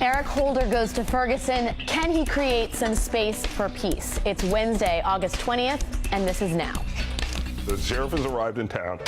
Eric Holder goes to Ferguson. Can he create some space for peace? It's Wednesday, August 20th, and this is Now. The sheriff has arrived in town.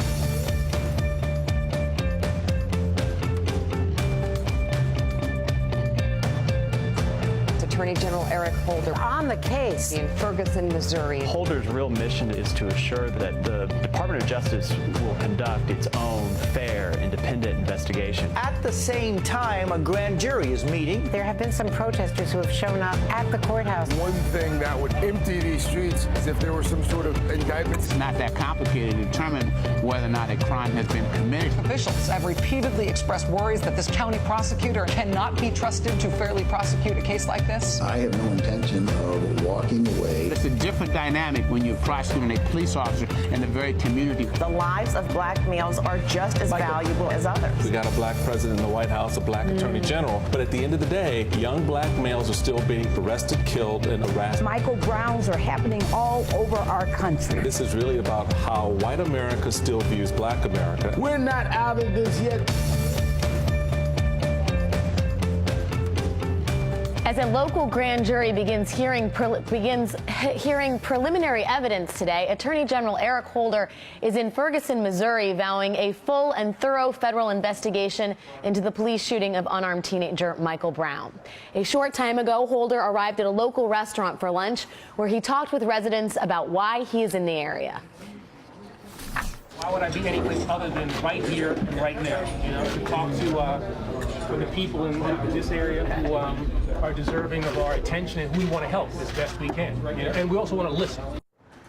Attorney General Eric Holder on the case in Ferguson, Missouri. Holder's real mission is to assure that the Department of Justice will conduct its own fair, independent investigation. At the same time, a grand jury is meeting. There have been some protesters who have shown up at the courthouse. One thing that would empty these streets is if there were some sort of indictment. It's not that complicated to determine whether or not a crime has been committed. Officials have repeatedly expressed worries that this county prosecutor cannot be trusted to fairly prosecute a case like this. I have no intention of walking away. It's a different dynamic when you're prosecuting a police officer in the very community. The lives of black males are just as valuable as others. We got a black president in the White House, a black attorney general, but at the end of the day, young black males are still being arrested, killed, and harassed. Michael Browns are happening all over our country. This is really about how white America still views black America. We're not out of this yet. As a local grand jury begins hearing preliminary evidence today, Attorney General Eric Holder is in Ferguson, Missouri, vowing a full and thorough federal investigation into the police shooting of unarmed teenager Michael Brown. A short time ago, Holder arrived at a local restaurant for lunch, where he talked with residents about why he is in the area. Why would I be anyplace other than right here and right now? You know, to talk to the people in this area who are deserving of our attention and who we want to help as best we can. You know? And we also want to listen.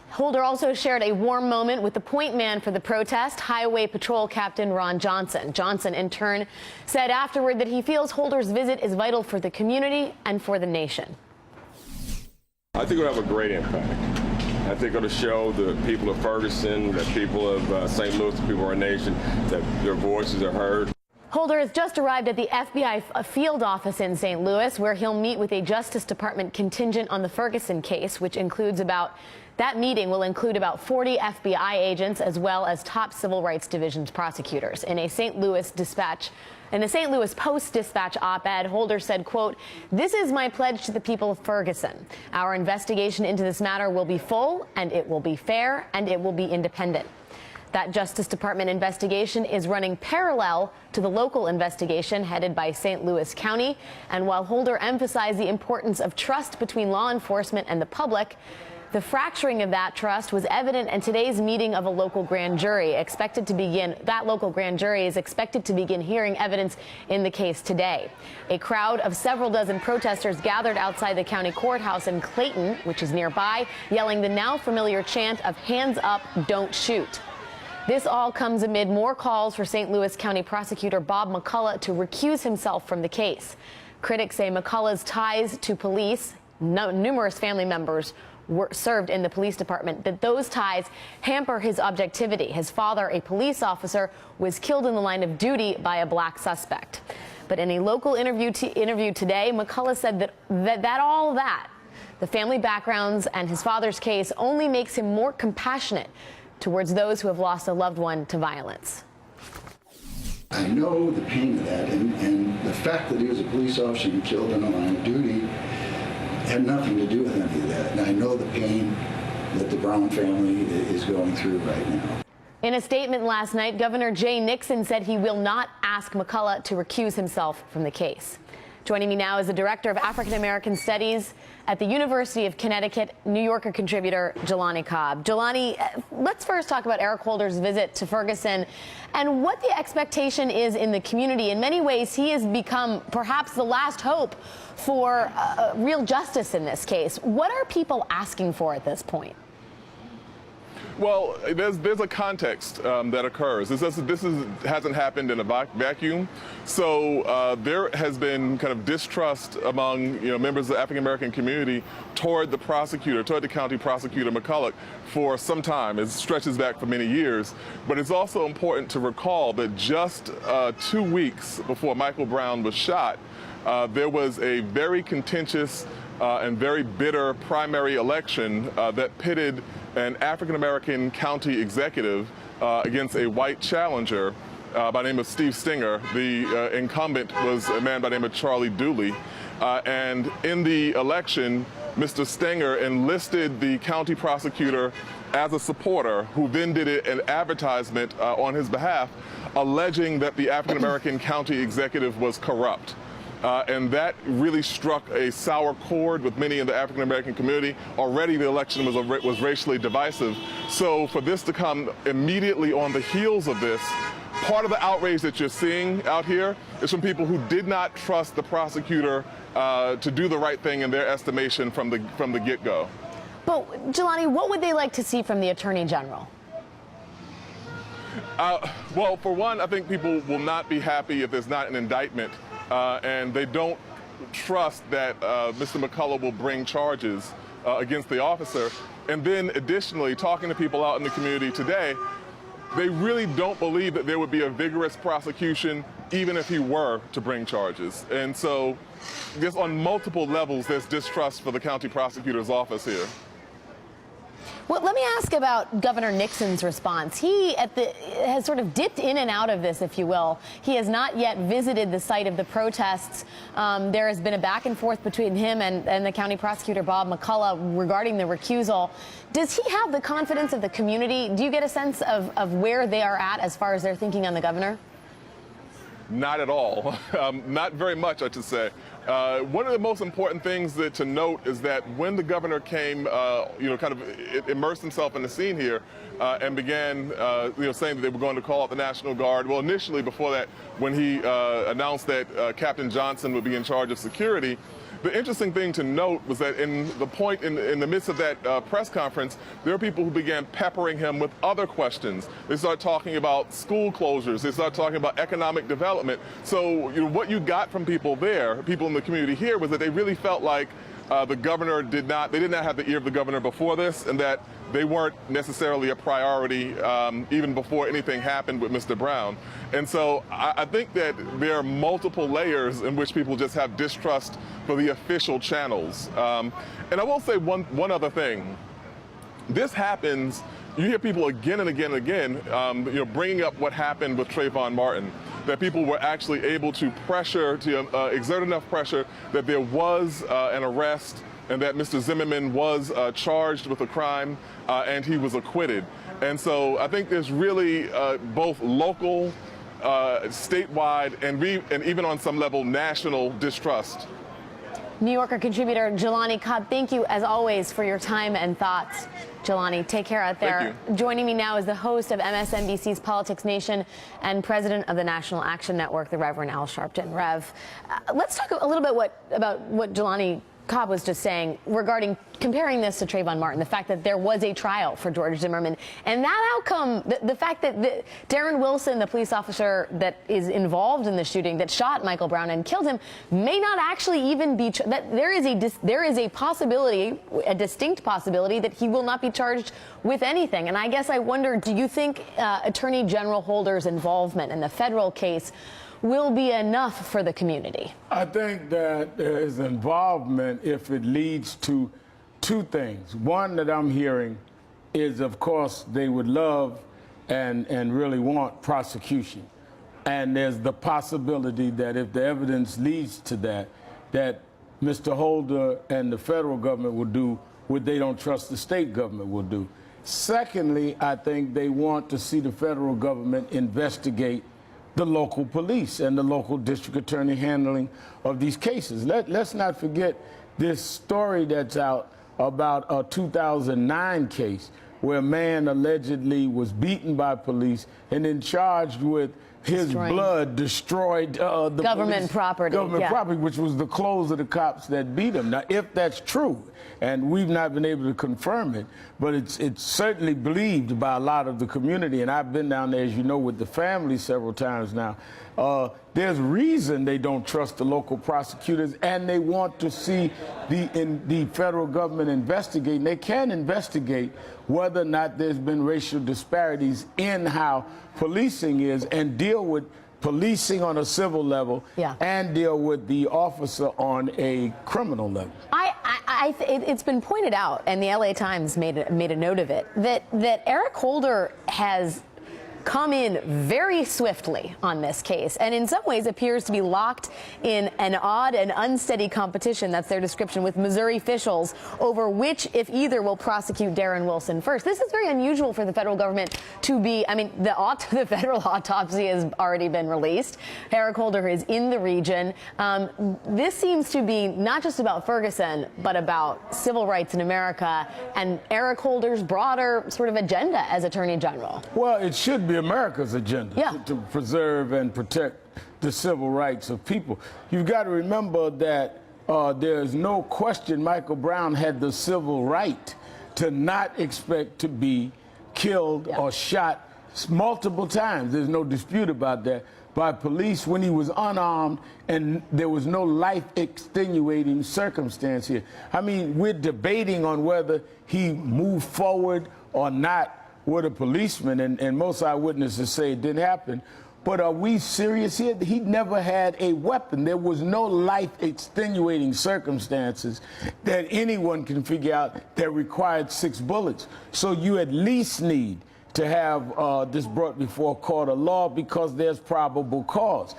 Holder also shared a warm moment with the point man for the protest, Highway Patrol Captain Ron Johnson. Johnson, in turn, said afterward that he feels Holder's visit is vital for the community and for the nation. I think it'll have a great impact. I think it'll show the people of Ferguson, the people of St. Louis, the people of our nation, that their voices are heard. Holder has just arrived at the FBI field office in St. Louis, where he'll meet with a Justice Department contingent on the Ferguson case, which includes that meeting will include about 40 FBI agents, as well as top Civil Rights Division's prosecutors. In a St. Louis Post-Dispatch op-ed, Holder said, quote, "This is my pledge to the people of Ferguson. Our investigation into this matter will be full, and it will be fair, and it will be independent." That Justice Department investigation is running parallel to the local investigation headed by St. Louis County. And while Holder emphasized the importance of trust between law enforcement and the public, the fracturing of that trust was evident in today's meeting of a local grand jury That local grand jury is expected to begin hearing evidence in the case today. A crowd of several dozen protesters gathered outside the county courthouse in Clayton, which is nearby, yelling the now familiar chant of "Hands up, don't shoot." This all comes amid more calls for St. Louis County Prosecutor Bob McCullough to recuse himself from the case. Critics say McCullough's ties to police, numerous family members were served in the police department, that those ties hamper his objectivity. His father, a police officer, was killed in the line of duty by a black suspect. But in a local interview today, McCullough said that the family backgrounds and his father's case only makes him more compassionate towards those who have lost a loved one to violence. I know the pain of that, and the fact that he was a police officer and killed in the line of duty had nothing to do with any of that. And I know the pain that the Brown family is going through right now. In a statement last night, Governor Jay Nixon said he will not ask McCullough to recuse himself from the case. Joining me now is the Director of African American Studies at the University of Connecticut, New Yorker contributor Jelani Cobb. Jelani, let's first talk about Eric Holder's visit to Ferguson and what the expectation is in the community. In many ways, he has become perhaps the last hope for real justice in this case. What are people asking for at this point? Well, there's a context that occurs. This hasn't happened in a vacuum. So there has been kind of distrust among members of the African American community toward the prosecutor, toward the county prosecutor McCullough, for some time. It stretches back for many years. But it's also important to recall that just 2 weeks before Michael Brown was shot, there was a very contentious and very bitter primary election that pitted an African-American county executive against a white challenger by the name of Steve Stenger. The incumbent was a man by the name of Charlie Dooley. And in the election, Mr. Stenger enlisted the county prosecutor as a supporter, who then did an advertisement on his behalf, alleging that the African-American county executive was corrupt. And that really struck a sour chord with many in the African-American community. Already the election was racially divisive. So for this to come immediately on the heels of this, part of the outrage that you're seeing out here is from people who did not trust the prosecutor to do the right thing in their estimation from the get-go. But, Jelani, what would they like to see from the Attorney General? Well, for one, I think people will not be happy if there's not an indictment, and they don't trust that Mr. McCullough will bring charges against the officer. And then additionally, talking to people out in the community today, they really don't believe that there would be a vigorous prosecution even if he were to bring charges. And so just on multiple levels, there's distrust for the county prosecutor's office here. Well, let me ask about Governor Nixon's response. He has sort of dipped in and out of this, if you will. He has not yet visited the site of the protests. There has been a back and forth between him and the county prosecutor, Bob McCullough, regarding the recusal. Does he have the confidence of the community? Do you get a sense of where they are at as far as their thinking on the governor? Not at all. Not very much, I should say. One of the most important things to note is that when the governor came, kind of immersed himself in the scene here and began, saying that they were going to call out the National Guard. Well, initially, before that, when he announced that Captain Johnson would be in charge of security, the interesting thing to note was that in the midst of that press conference, there were people who began peppering him with other questions. They started talking about school closures. They started talking about economic development. So what you got from people there, people in the community here, was that they really felt like the governor they did not have the ear of the governor before this, and that they weren't necessarily a priority even before anything happened with Mr. Brown. And so I think that there are multiple layers in which people just have distrust for the official channels. And I will say one other thing. This happens, you hear people again and again and again, bringing up what happened with Trayvon Martin, that people were actually able to exert enough pressure that there was an arrest and that Mr. Zimmerman was charged with a crime and he was acquitted. And so I think there's really both local, statewide, and even on some level national distrust. New Yorker contributor Jelani Cobb, thank you as always for your time and thoughts. Jelani, take care out there. Joining me now is the host of MSNBC's Politics Nation and president of the National Action Network, the Reverend Al Sharpton. Rev, let's talk a little bit about what Jelani Cobb was just saying regarding comparing this to Trayvon Martin, the fact that there was a trial for George Zimmerman, and that outcome, the fact that Darren Wilson, the police officer that is involved in the shooting that shot Michael Brown and killed him, may not actually even be, that there is a possibility, a distinct possibility, that he will not be charged with anything. And I guess I wonder, do you think Attorney General Holder's involvement in the federal case will be enough for the community? I think that there is involvement if it leads to two things. One that I'm hearing is, of course, they would love and really want prosecution. And there's the possibility that if the evidence leads to that Mr. Holder and the federal government will do what they don't trust the state government will do. Secondly, I think they want to see the federal government investigate the local police and the local district attorney handling of these cases. Let's not forget this story that's out about a 2009 case where a man allegedly was beaten by police and then charged with his blood destroyed the government property, which was the clothes of the cops that beat him. Now, if that's true, and we've not been able to confirm it, but it's certainly believed by a lot of the community, and I've been down there, as you know, with the family several times now. There's reason they don't trust the local prosecutors, and they want to see the federal government investigate. And they can investigate whether or not there's been racial disparities in how policing is, and deal with policing on a civil level and deal with the officer on a criminal level. It's been pointed out, and the LA Times made a note of it, that Eric Holder has come in very swiftly on this case, and in some ways appears to be locked in an odd and unsteady competition, that's their description, with Missouri officials over which, if either, will prosecute Darren Wilson first. This is very unusual for the federal government to be, I mean, the federal autopsy has already been released. Eric Holder is in the region. This seems to be not just about Ferguson, but about civil rights in America and Eric Holder's broader sort of agenda as Attorney General. Well, it should be America's agenda to preserve and protect the civil rights of people. You've got to remember that there's no question Michael Brown had the civil right to not expect to be killed or shot multiple times. There's no dispute about that, by police when he was unarmed and there was no life extenuating circumstance here. I mean, we're debating on whether he moved forward or not with a policeman, and most eyewitnesses say it didn't happen. But are we serious here? He never had a weapon. There was no life extenuating circumstances that anyone can figure out that required 6 bullets. So you at least need to have this brought before a court of law because there's probable cause.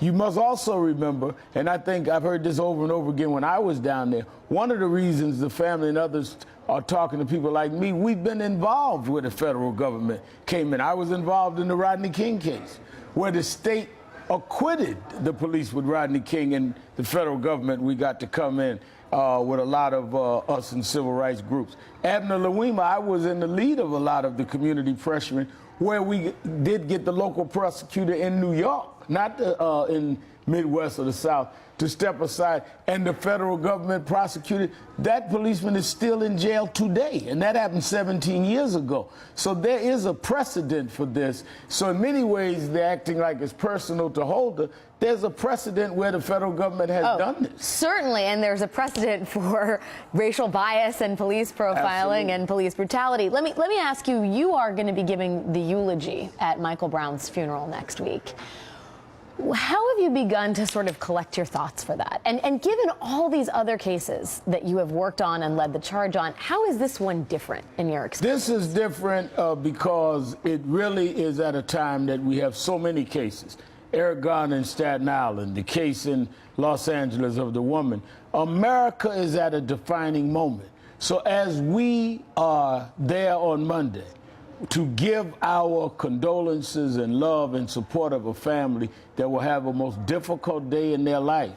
You must also remember, and I think I've heard this over and over again when I was down there, one of the reasons the family and others are talking to people like me, we've been involved where the federal government came in. I was involved in the Rodney King case, where the state acquitted the police with Rodney King, and the federal government, we got to come in with a lot of us in civil rights groups. Abner Louima, I was in the lead of a lot of the community pressuring, where we did get the local prosecutor in New York, not in Midwest or the South, to step aside, and the federal government prosecuted. That policeman is still in jail today, and that happened 17 years ago. So there is a precedent for this. So in many ways, they're acting like it's personal to Holder. There's a precedent where the federal government has done this. Certainly, and there's a precedent for racial bias and police profiling and police brutality. Let me ask you, you are going to be giving the eulogy at Michael Brown's funeral next week. How have you begun to sort of collect your thoughts for that? And given all these other cases that you have worked on and led the charge on, how is this one different in your experience? This is different because it really is at a time that we have so many cases. Eric Garner in Staten Island, the case in Los Angeles of the woman. America is at a defining moment. So as we are there on Monday to give our condolences and love and support of a family that will have a most difficult day in their life,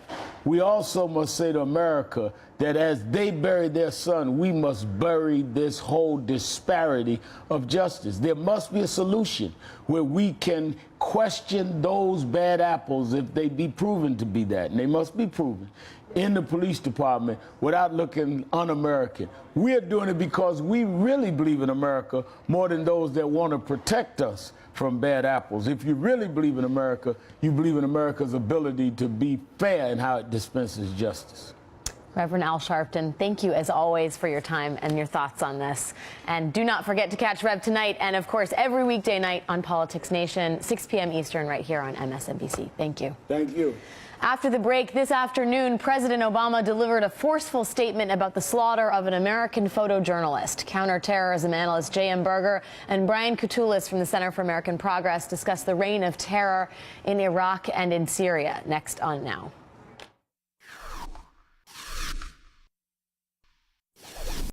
we also must say to America that as they bury their son, we must bury this whole disparity of justice. There must be a solution where we can question those bad apples if they be proven to be that, and they must be proven, in the police department without looking un-American. We're doing it because we really believe in America more than those that want to protect us from bad apples. If you really believe in America, you believe in America's ability to be fair in how it dispenses justice. Reverend Al Sharpton, thank you as always for your time and your thoughts on this. And do not forget to catch Rev tonight and, of course, every weekday night on Politics Nation, 6 p.m. Eastern, right here on MSNBC. Thank you. Thank you. After the break this afternoon, President Obama delivered a forceful statement about the slaughter of an American photojournalist. Counterterrorism analyst J.M. Berger and Brian Katulis from the Center for American Progress discuss the reign of terror in Iraq and in Syria. Next on Now.